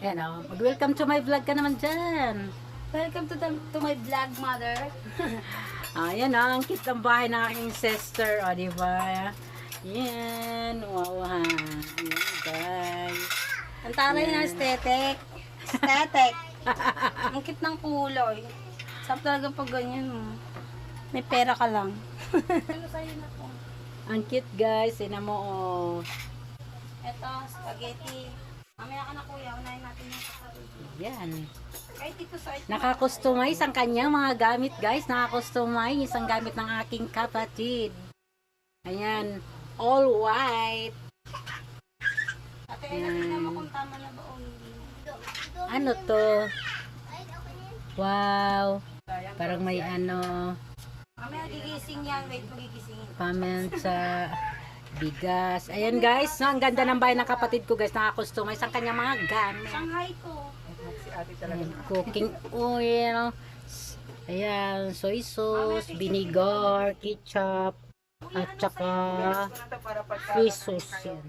Ayan o. Mag-welcome to my vlog ka naman dyan. Welcome to my vlog, mother. Ayan o. Ang cute ng bahay ng aking sister. O, diba? Yan. Wow ha. Ayan guys. Ang taray ng aesthetic. Aesthetic. Ang cute ng kulay. Sarap talaga pag ganyan mo. May pera ka lang. Ano sa'yo na po? Ang cute guys. Ina mo o. Ito, spaghetti. Mamaya ka na kuya, unahin natin yung kapatid. Yan. Kahit dito sa ito. Nakakustomize ang kanyang mga gamit guys. Nakakustomize ang gamit ng aking kapatid. Ayan. All white. Ate, tingnan mo kung tama na ba o hindi. Ano to? Wow. Parang may ano. Mamaya gigising yan. Wait, magigisingin. Comment sa bigas. Ayan guys. Ang ganda ng bahay ng kapatid ko guys. Nakakustomize ang kanyang mga gamit. Shanghai to. Ayan, cooking oil. Ayan. Soy sauce. Vinegar. Ketchup. At saka fish sauce. Yan.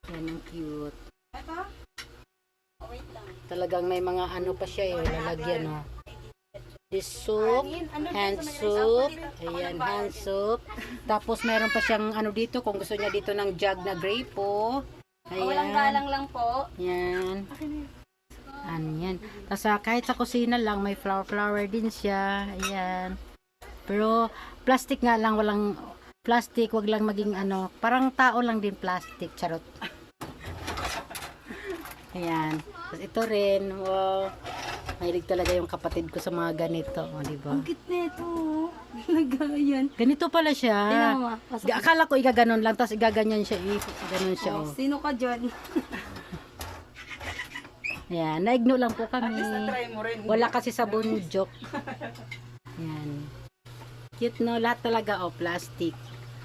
Yan ang cute. Ito? Oh, wait lang. Talagang may mga ano pa siya eh. Lalagyan o. This soup. Hand soup. Ayan, hand soup. Tapos meron pa siyang ano dito. Kung gusto niya dito ng jug na grape. Walang galang lang po. Yan. Ano yan. Tapos kahit sa kusina lang, may flower din siya. Ayan. Pero plastic nga lang, walang plastic, wag lang maging ano, parang tao lang din plastic, charot. Ayan. Tapos ito rin, wow. Mahilig talaga yung kapatid ko sa mga ganito, o, diba? Ang cute na ito. Nagayan. Ganito pala siya. Tingnan mo, pasok. Akala ko igaganon lang, tapos igaganyan siya, ganon siya, Oh, oh. sino ka dyan? Ayan, naigno lang po kami. Wala kasi sabon joke. Ayan. Cute no, lahat talaga oh, plastic.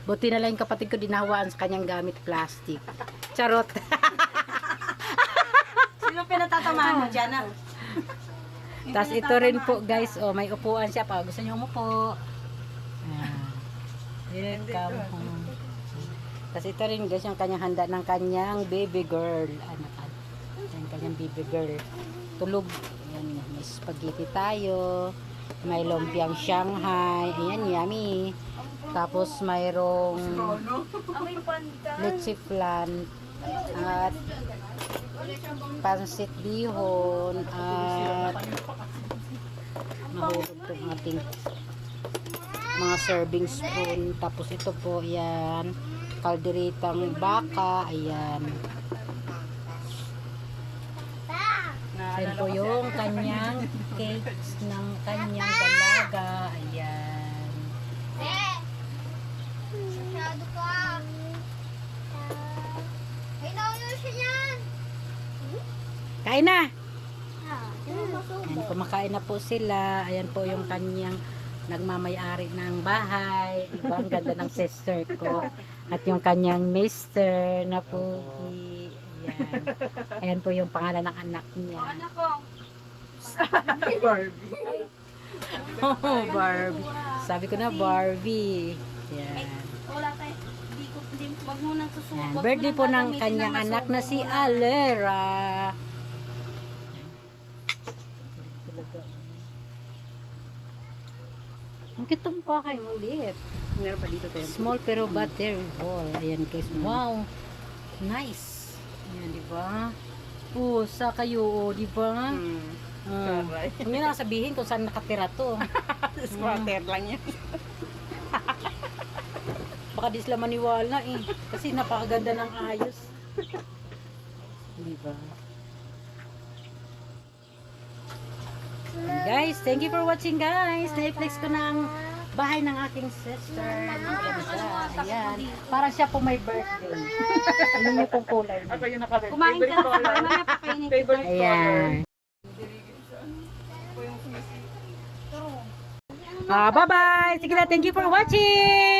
Buti na lang yung kapatid ko dinahawaan sa kanyang gamit plastic. Charot. Sino pinatatamaan mo dyan ah? Tapos ito rin po guys, oh, may upuan siya pa. Gusto niyo umupo? Welcome home. Tapos ito rin guys, yung kanyang handa ng kanyang baby girl. Anak, yung kanyang baby girl. Tulog. Ayan, may spaghetti tayo. May lumpiang Shanghai. Ayan, yummy. Tapos mayroong Amoy panda. leche flan at pansit bihon at mahulog itong ating mga serving spoon. Tapos ito po, yan, kalderitang baka. Ayan. Yan po yung kanyang cakes ng kanyang dalaga. Ayan. Masyado ka. Ay, nauyusin yan. Kain na! Masubo. Ayan, kumakain na po sila. Ayan po yung kanyang nagmamayari ng bahay. Diba? Ang ganda ng sister ko. At yung kanyang mister na pogi. Ayan. Ayan po yung pangalan ng anak niya. Anak ko. Oh, Barbie. Sabi ko na Barbie. Ayan. Wala tayo. Hindi, wag mo nang susubo. Ayan. Wag mo Birthday nang po ng gagamitin kanyang ng anak na masubo. si Alera. Ang kitong pa kayo ulit. Meron pa dito tayo. Small pero battery ball. Ayan guys. Wow. Nice. Ayan, di ba? Oh, sa kayo, oh, di ba? Kung yun ang sabihin kung saan nakatira to. Squatter lang yan. Baka di sila maniwala eh. Kasi napakaganda ng ayos. Di ba? And guys, thank you for watching guys. Na-flex ko na ang bahay ng aking sister. Ganda. Ayan. Parang siya po may birthday. Ano niyo pong kulay? Ako yung naka-red. Kumain ka na. Mamaya pakainin kita. Ayan. Bye-bye. Sige na, thank you for watching.